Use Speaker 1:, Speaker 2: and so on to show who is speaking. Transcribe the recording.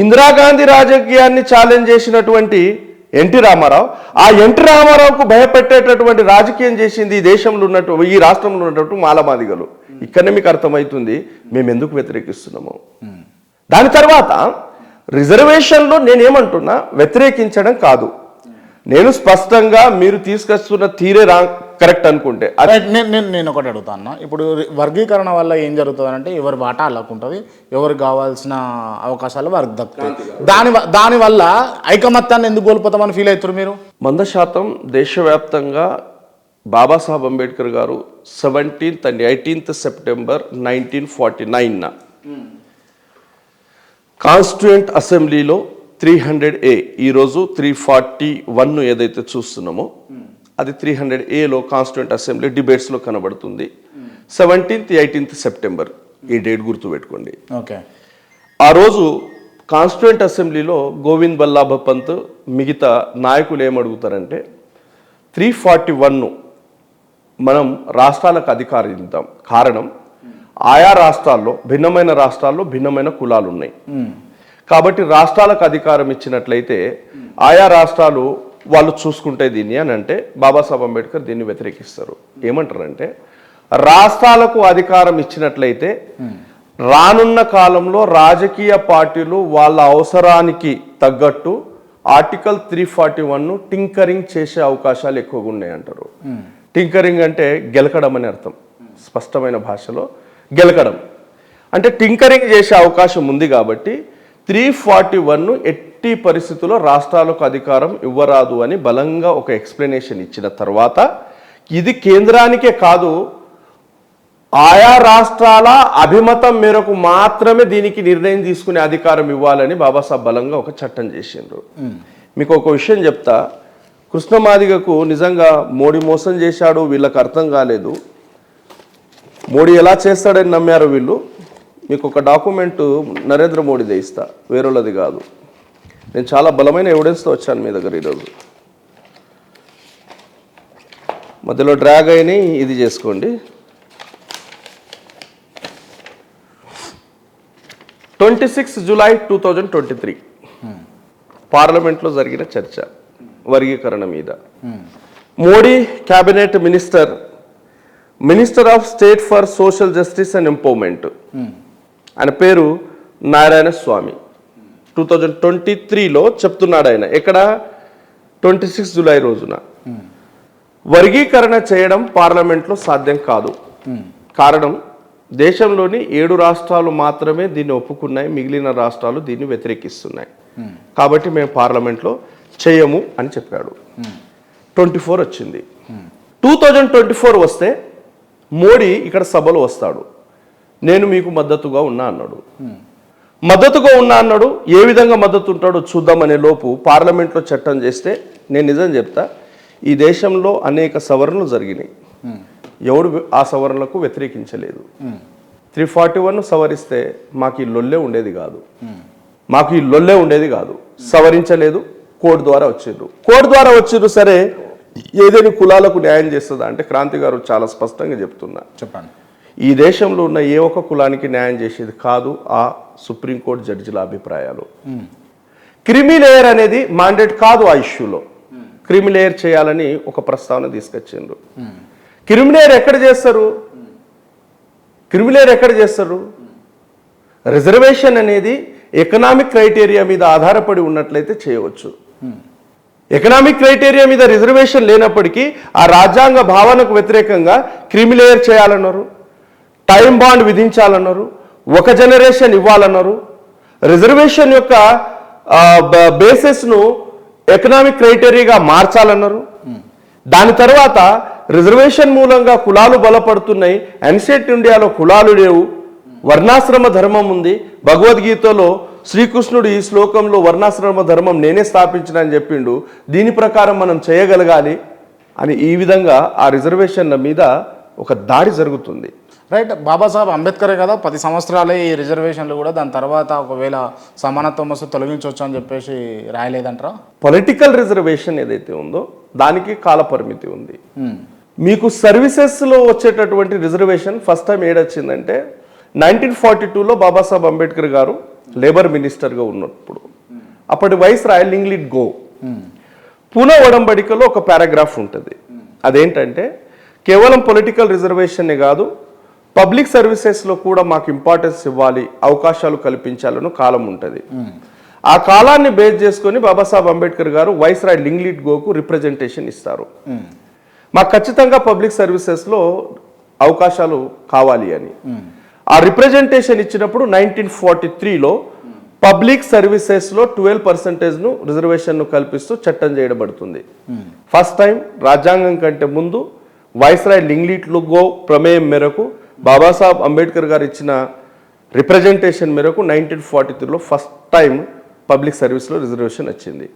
Speaker 1: ఇందిరాగాంధీ రాజకీయాన్ని ఛాలెంజ్ చేసినటువంటి ఎన్టీ రామారావు, ఆ ఎన్టీ రామారావుకు భయపెట్టేటటువంటి రాజకీయం చేసింది ఈ దేశంలో ఉన్నట్టు, ఈ రాష్ట్రంలో ఉన్నట్టు మాలమాదిగలు. ఇక్కడనే మీకు అర్థమవుతుంది మేము ఎందుకు వ్యతిరేకిస్తున్నాము. దాని తర్వాత రిజర్వేషన్లో నేనేమంటున్నా, వ్యతిరేకించడం కాదు, నేను స్పష్టంగా మీరు తీసుకొస్తున్న తీరే కరెక్ట్ అనుకుంటే.
Speaker 2: నేను ఒకటి అడుగుతా అన్న, ఇప్పుడు వర్గీకరణ వల్ల ఏం జరుగుతుంది అంటే ఎవరి వాటా అల్లకు ఉంటుంది, ఎవరికి కావాల్సిన అవకాశాలు వారికి దక్కుతాయి. దానివల్ల ఐకమత్యాన్ని ఎందుకు కోల్పోతామని ఫీల్ అవుతారు మీరు?
Speaker 1: 100% దేశవ్యాప్తంగా బాబాసాహెబ్ అంబేద్కర్ గారు 17th and 18th September 1949 constituent అసెంబ్లీలో 300A, ఈరోజు 341 ఏదైతే చూస్తున్నామో అది 300Aలో కాన్స్టిట్యూయెంట్ అసెంబ్లీ డిబేట్స్లో కనబడుతుంది. 17th, 18th సెప్టెంబర్ ఈ డేట్ గుర్తుపెట్టుకోండి.
Speaker 2: ఓకే.
Speaker 1: ఆ రోజు కాన్స్టిట్యూయెంట్ అసెంబ్లీలో గోవింద్ బల్లాభ పంత్ మిగతా నాయకులు ఏమడుగుతారంటే 341 మనం రాష్ట్రాలకు అధికారం ఇద్దాం. కారణం ఆయా రాష్ట్రాల్లో భిన్నమైన కులాలు ఉన్నాయి కాబట్టి రాష్ట్రాలకు అధికారం ఇచ్చినట్లయితే ఆయా రాష్ట్రాలు వాళ్ళు చూసుకుంటే దీన్ని అని అంటే బాబాసాహెబ్ అంబేద్కర్ దీన్ని వ్యతిరేకిస్తారు. ఏమంటారంటే రాష్ట్రాలకు అధికారం ఇచ్చినట్లయితే రానున్న కాలంలో రాజకీయ పార్టీలు వాళ్ళ అవసరానికి తగ్గట్టు ఆర్టికల్ 341ను టింకరింగ్ చేసే అవకాశాలు ఎక్కువగా ఉన్నాయి అంటారు. టింకరింగ్ అంటే గెలకడం అని అర్థం, స్పష్టమైన భాషలో గెలకడం అంటే టింకరింగ్ చేసే అవకాశం ఉంది. కాబట్టి 341ను ఎట్టి పరిస్థితుల్లో రాష్ట్రాలకు అధికారం ఇవ్వరాదు అని బలంగా ఒక ఎక్స్ప్లెనేషన్ ఇచ్చిన తర్వాత ఇది కేంద్రానికే కాదు ఆయా రాష్ట్రాల అభిమతం మేరకు మాత్రమే దీనికి నిర్ణయం తీసుకునే అధికారం ఇవ్వాలని బాబాసాహెబ్ బలంగా ఒక చట్టం చేసిండ్రు. మీకు ఒక విషయం చెప్తా, కృష్ణమాదిగకు నిజంగా మోడీ మోసం చేశాడు, వీళ్ళకి అర్థం కాలేదు, మోడీ ఎలా చేస్తాడని నమ్మారు వీళ్ళు. మీకు ఒక డాక్యుమెంట్ నరేంద్ర మోడీదే ఇస్తా, వేరేది కాదు. నేను చాలా బలమైన ఎవిడెన్స్తో వచ్చాను మీ దగ్గర ఈరోజు. మధ్యలో డ్రాగ్ అయిన ఇది చేసుకోండి. 26 జూలై 2023 పార్లమెంట్లో జరిగిన చర్చ వర్గీకరణ మీద. Modi cabinet minister of state for social justice and empowerment, ఆయన పేరు నారాయణ స్వామి, 2023లో చెప్తున్నాడు. ఆయన ఎక్కడ 26 జూలై రోజున వర్గీకరణ చేయడం పార్లమెంట్లో సాధ్యం కాదు. కారణం దేశంలోని 7 రాష్ట్రాలు మాత్రమే దీన్ని ఒప్పుకున్నాయి, మిగిలిన రాష్ట్రాలు దీన్ని వ్యతిరేకిస్తున్నాయి. కాబట్టి మేము పార్లమెంట్లో చేయము అని చెప్పాడు. 24 వచ్చింది. 2024 వస్తే మోడీ ఇక్కడ సభలో వస్తాడు, నేను మీకు మద్దతుగా ఉన్నా అన్నాడు. ఏ విధంగా మద్దతు ఉంటాడో చూద్దామనే లోపు పార్లమెంట్లో చట్టం చేస్తే నేను నిజం చెప్తా, ఈ దేశంలో అనేక సవరణలు జరిగినాయి, ఎవడు ఆ సవరణలకు వ్యతిరేకించలేదు. 341 సవరిస్తే మాకు ఈ లొల్లే ఉండేది కాదు. సవరించలేదు, కోడ్ ద్వారా వచ్చిండ్రు. సరే, ఏదైనా కులాలకు న్యాయం చేస్తుందా అంటే క్రాంతి గారు చాలా స్పష్టంగా చెప్పండి. ఈ దేశంలో ఉన్న ఏ ఒక్క కులానికి న్యాయం చేసేది కాదు ఆ సుప్రీంకోర్టు జడ్జిల అభిప్రాయాలు. క్రిమి లేయర్ అనేది మాండేట్ కాదు ఆ ఇష్యూలో. క్రిమి లేయర్ చేయాలని ఒక ప్రస్తావన తీసుకొచ్చిండ్రు. క్రిమి లేయర్ ఎక్కడ చేస్తారు? రిజర్వేషన్ అనేది ఎకనామిక్ క్రైటీరియా మీద ఆధారపడి ఉన్నట్లయితే చేయవచ్చు. ఎకనామిక్ క్రైటీరియా మీద రిజర్వేషన్ లేనప్పటికీ ఆ రాజ్యాంగ భావనకు వ్యతిరేకంగా క్రిమి లేయర్ చేయాలన్నారు, టైం బాండ్ విధించాలన్నారు, ఒక జనరేషన్ ఇవ్వాలన్నారు, రిజర్వేషన్ యొక్క బేసిస్ను ఎకనామిక్ క్రైటీరియాగా మార్చాలన్నారు. దాని తర్వాత రిజర్వేషన్ మూలంగా కులాలు బలపడుతున్నాయి, ఎన్సెట్ ఇండియాలో కులాలు లేవు, వర్ణాశ్రమ ధర్మం ఉంది. భగవద్గీతలో శ్రీకృష్ణుడు ఈ శ్లోకంలో వర్ణాశ్రమ ధర్మం నేనే స్థాపించిన అని చెప్పిండు. దీని ప్రకారం మనం చేయగలగాలి అని ఈ విధంగా ఆ రిజర్వేషన్ల మీద ఒక దాడి జరుగుతుంది.
Speaker 2: రైట్. బాబాసాహెబ్ అంబేద్కరే కదా 10 సంవత్సరాలే ఈ రిజర్వేషన్లు కూడా, దాని తర్వాత ఒకవేళ సమానత్వం వస్తే తొలగించవచ్చు అని చెప్పేసి రాయలేదంటారా?
Speaker 1: పొలిటికల్ రిజర్వేషన్ ఏదైతే ఉందో దానికి కాల పరిమితి ఉంది. మీకు సర్వీసెస్లో వచ్చేటటువంటి రిజర్వేషన్ ఫస్ట్ టైం ఏడొచ్చిందంటే 1942లో బాబాసాహెబ్ అంబేద్కర్ గారు లేబర్ మినిస్టర్గా ఉన్నప్పుడు. అప్పటి vice royal Linlithgow Poona ఒడంబడికలో ఒక పారాగ్రాఫ్ ఉంటుంది. అదేంటంటే కేవలం పొలిటికల్ రిజర్వేషన్నే కాదు, పబ్లిక్ సర్వీసెస్లో కూడా మాకు ఇంపార్టెన్స్ ఇవ్వాలి, అవకాశాలు కల్పించాలని కాలం ఉంటుంది. ఆ కాలాన్ని బేస్ చేసుకొని బాబాసాహెబ్ అంబేద్కర్ గారు వైస్ రాయల్ లింగ్లిట్ గోకు రిప్రజెంటేషన్ ఇస్తారు. మాకు ఖచ్చితంగా పబ్లిక్ సర్వీసెస్లో అవకాశాలు కావాలి అని. ఆ రిప్రజెంటేషన్ ఇచ్చినప్పుడు 1943లో పబ్లిక్ సర్వీసెస్లో 12% రిజర్వేషన్ను కల్పిస్తూ చట్టం చేయబడుతుంది. ఫస్ట్ టైం రాజ్యాంగం కంటే ముందు వైస్రాయ్ లింగ్లిట్ గో ప్రమేయం మేరకు బాబాసాహెబ్ అంబేద్కర్ గారు ఇచ్చిన రిప్రజెంటేషన్ మేరకు 1943లో ఫస్ట్ టైం పబ్లిక్ సర్వీస్లో రిజర్వేషన్ వచ్చింది.